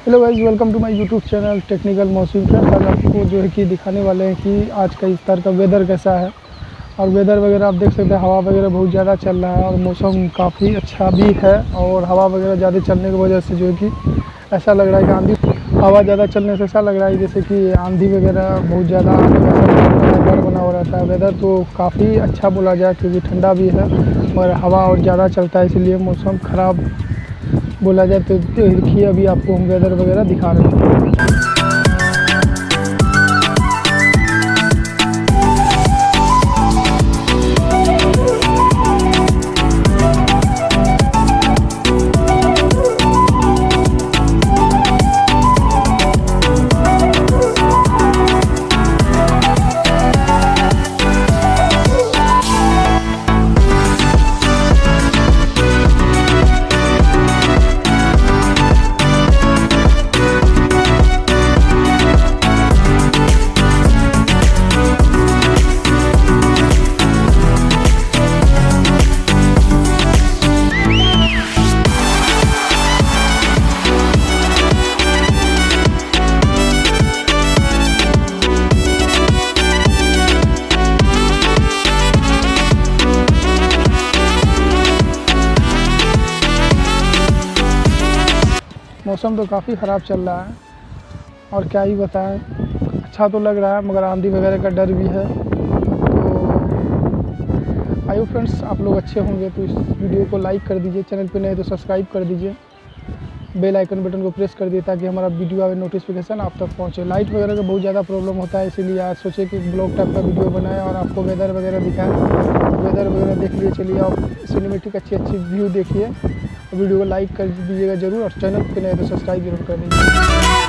Hello guys, welcome to my YouTube channel technical Mohsim friends. आज आपको जो है कि दिखाने वाले हैं कि आज का इस तरह का वेदर कैसा है। और वेदर वगैरह आप देख सकते हैं, हवा वगैरह बहुत ज़्यादा चल रहा है और मौसम काफ़ी अच्छा भी है। और हवा वगैरह ज़्यादा चलने की वजह से जो है कि ऐसा लग रहा है कि आंधी हवा ज़्यादा चलने से ऐसा लग रहा है जैसे कि आंधी वगैरह बहुत ज़्यादा आने का ऐसा डर बना हुआ रहता है। वेदर तो काफ़ी अच्छा बोला जाए क्योंकि ठंडा भी है और हवा और ज़्यादा चलता है, इसलिए मौसम ख़राब बोला जाए। तो देखिए अभी आपको हम वेदर वगैरह दिखा रहे हैं। मौसम तो काफ़ी ख़राब चल रहा है और क्या ही बताएं। अच्छा तो लग रहा है मगर आंधी वगैरह का डर भी है। तो आइए फ्रेंड्स, आप लोग अच्छे होंगे तो इस वीडियो को लाइक कर दीजिए, चैनल पे नए तो सब्सक्राइब कर दीजिए, बेल आइकन बटन को प्रेस कर दीजिए ताकि हमारा वीडियो आए नोटिफिकेशन आप तक पहुँचे। लाइट वगैरह का बहुत ज़्यादा प्रॉब्लम होता है, इसीलिए आज सोचे कि ब्लॉग टाइप का वीडियो बनाएं और आपको वेदर वगैरह दिखाएं। वेदर वगैरह देख लिए, चलिए आप सिनेमेटिक अच्छी व्यू देखिए। वीडियो को लाइक कर दीजिएगा ज़रूर और चैनल पे नए तो सब्सक्राइब जरूर कर दीजिए।